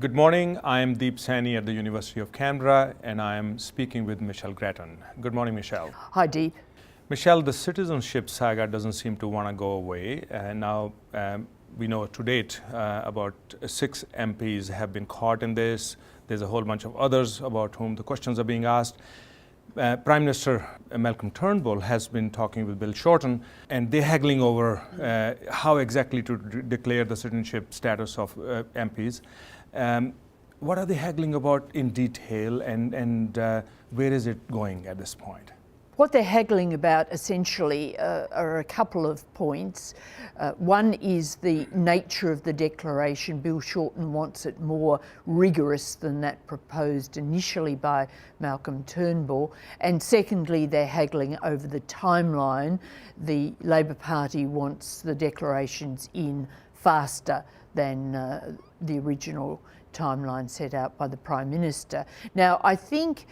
Good morning. I am Saini at the University of Canberra, and I am speaking with Michelle Grattan. Good morning, Michelle. Hi, Deep. Michelle, the citizenship saga doesn't seem to want to go away. Now, we know to date about 6 MPs have been caught in this. There's a whole bunch of others about whom the questions are being asked. Prime Minister Malcolm Turnbull has been talking with Bill Shorten, and they're haggling over how exactly to declare the citizenship status of MPs. What are they haggling about in detail, and where is it going at this point? What they're haggling about essentially are a couple of points. One is the nature of the declaration. Bill Shorten wants it more rigorous than that proposed initially by Malcolm Turnbull. And secondly, they're haggling over the timeline. The Labor Party wants the declarations in faster than the original timeline set out by the Prime Minister. Now, I think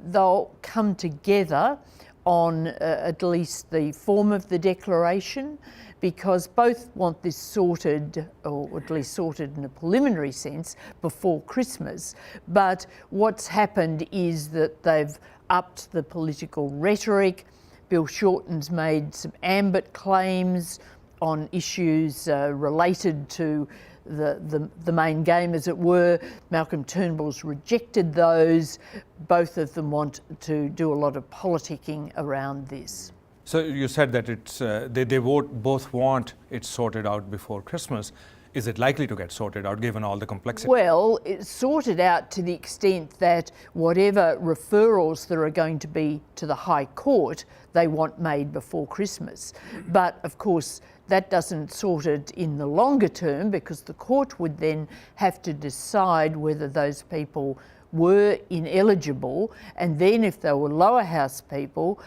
they'll come together on at least the form of the declaration, because both want this sorted, or at least sorted in a preliminary sense, before Christmas. But what's happened is that they've upped the political rhetoric. Bill Shorten's made some ambit claims on issues related to the main game, as it were. Malcolm Turnbull's rejected those. Both of them want to do a lot of politicking around this. So you said that it's they both want it sorted out before Christmas. Is it likely to get sorted out given all the complexity? Well, it's sorted out to the extent that whatever referrals there are going to be to the High Court, they want made before Christmas. But of course, that doesn't sort it in the longer term, because the court would then have to decide whether those people were ineligible, and then if they were lower house people,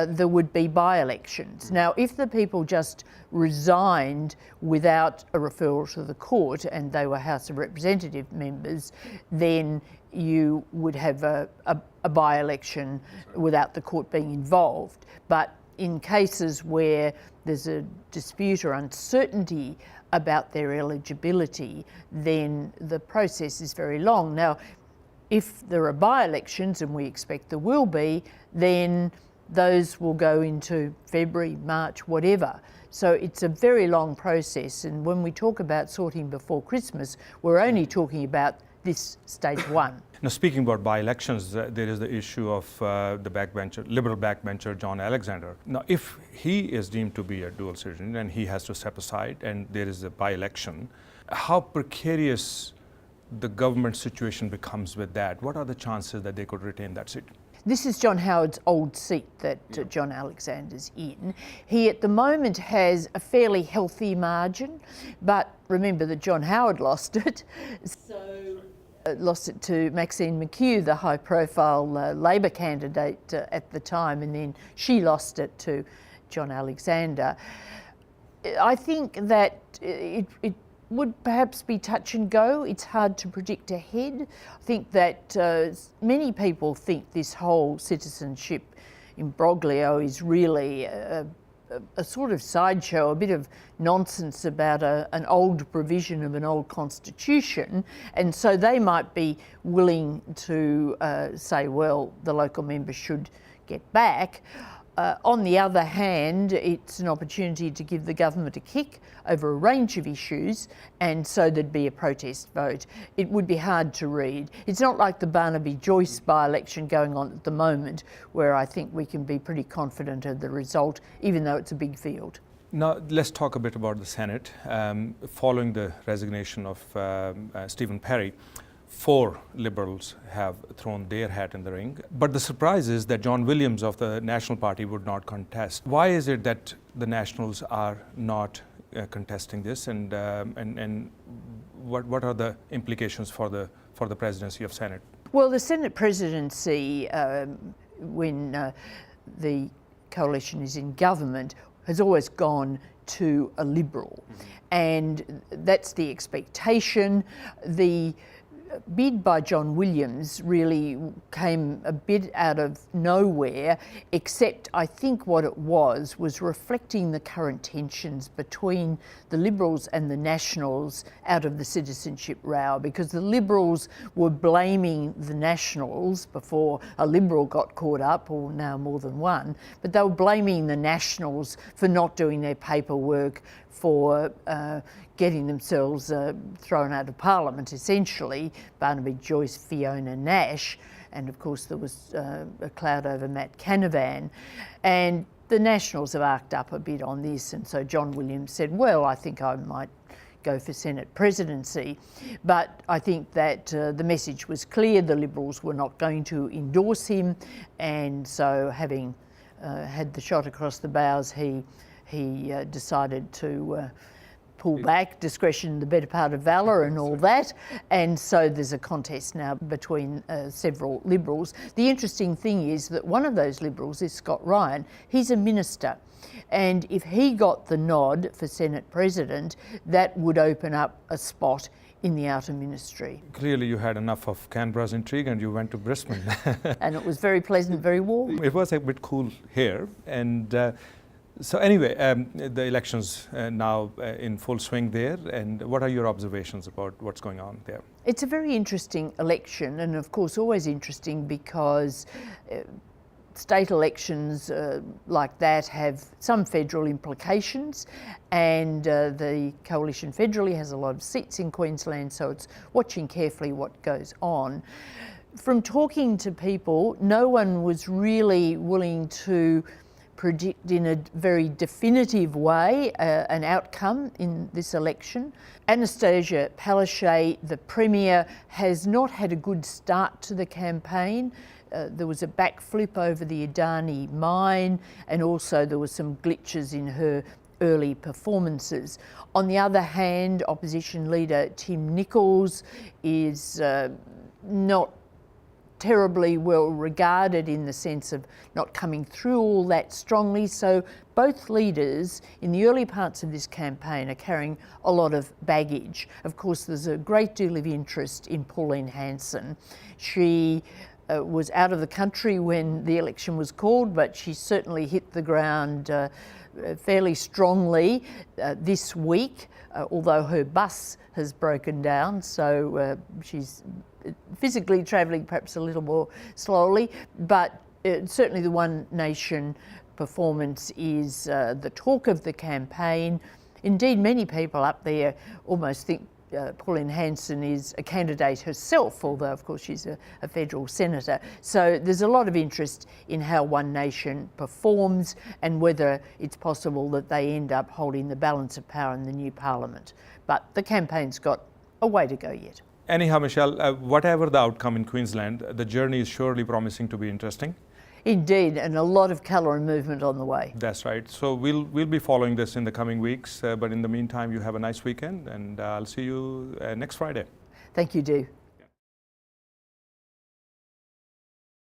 there would be by-elections. Now, if the people just resigned without a referral to the court and they were House of Representative members, then you would have a by-election without the court being involved. But in cases where there's a dispute or uncertainty about their eligibility, then the process is very long. Now, if there are by-elections, and we expect there will be, then those will go into February, March, whatever. So it's a very long process, and when we talk about sorting before Christmas, we're only talking about this stage one. Now, speaking about by-elections, there is the issue of the backbencher, Liberal backbencher John Alexander. Now, if he is deemed to be a dual citizen and he has to step aside and there is a by-election, how precarious the government situation becomes with that? What are the chances that they could retain that seat? This is John Howard's old seat that John Alexander's in. He at the moment has a fairly healthy margin, but remember that John Howard lost it. So lost it to Maxine McHugh, the high-profile Labor candidate at the time, and then she lost it to John Alexander. I think that it would perhaps be touch and go. It's hard to predict ahead. I think that many people think this whole citizenship imbroglio is really a sort of sideshow, a bit of nonsense about an old provision of an old constitution, and so they might be willing to say, well, the local members should get back. On the other hand, it's an opportunity to give the government a kick over a range of issues, and so there'd be a protest vote. It would be hard to read. It's not like the Barnaby-Joyce by-election going on at the moment, where I think we can be pretty confident of the result, even though it's a big field. Now, let's talk a bit about the Senate. Following the resignation of Stephen Perry, 4 Liberals have thrown their hat in the ring. But the surprise is that John Williams of the National Party would not contest. Why is it that the Nationals are not contesting this, and what are the implications for the presidency of Senate? Well, the Senate presidency, when the coalition is in government, has always gone to a Liberal, and that's the expectation. The bid by John Williams really came a bit out of nowhere, except I think what it was reflecting the current tensions between the Liberals and the Nationals out of the citizenship row, because the Liberals were blaming the Nationals before a Liberal got caught up, or now more than one, but they were blaming the Nationals for not doing their paperwork, for getting themselves thrown out of Parliament, essentially, Barnaby Joyce, Fiona Nash, and of course there was a cloud over Matt Canavan. And the Nationals have arced up a bit on this, and so John Williams said, well, I think I might go for Senate presidency. But I think that the message was clear, the Liberals were not going to endorse him, and so having had the shot across the bows, he decided to pull back, discretion the better part of valour and all that, and so there's a contest now between several Liberals. The interesting thing is that one of those Liberals is Scott Ryan. He's a minister, and if he got the nod for Senate President, that would open up a spot in the outer ministry. Clearly you had enough of Canberra's intrigue and you went to Brisbane. And it was very pleasant, very warm. It was a bit cool here, and so anyway, the elections now in full swing there, and what are your observations about what's going on there? It's a very interesting election, and of course always interesting because state elections like that have some federal implications, and the coalition federally has a lot of seats in Queensland, so it's watching carefully what goes on. From talking to people, no one was really willing to predict in a very definitive way an outcome in this election. Anastasia Palaszczuk, the Premier, has not had a good start to the campaign. There was a backflip over the Adani mine, and also there were some glitches in her early performances. On the other hand, opposition leader Tim Nicholls is not terribly well regarded in the sense of not coming through all that strongly. So both leaders in the early parts of this campaign are carrying a lot of baggage. Of course, there's a great deal of interest in Pauline Hanson. She was out of the country when the election was called, but she certainly hit the ground fairly strongly this week, although her bus has broken down, so she's physically travelling perhaps a little more slowly, but certainly the One Nation performance is the talk of the campaign. Indeed, many people up there almost think Pauline Hanson is a candidate herself, although of course she's a federal senator. So there's a lot of interest in how One Nation performs and whether it's possible that they end up holding the balance of power in the new parliament. But the campaign's got a way to go yet. Anyhow, Michelle, whatever the outcome in Queensland, the journey is surely promising to be interesting. Indeed, and a lot of colour and movement on the way. That's right. So we'll be following this in the coming weeks, but in the meantime, you have a nice weekend, and I'll see you next Friday. Thank you, Dee.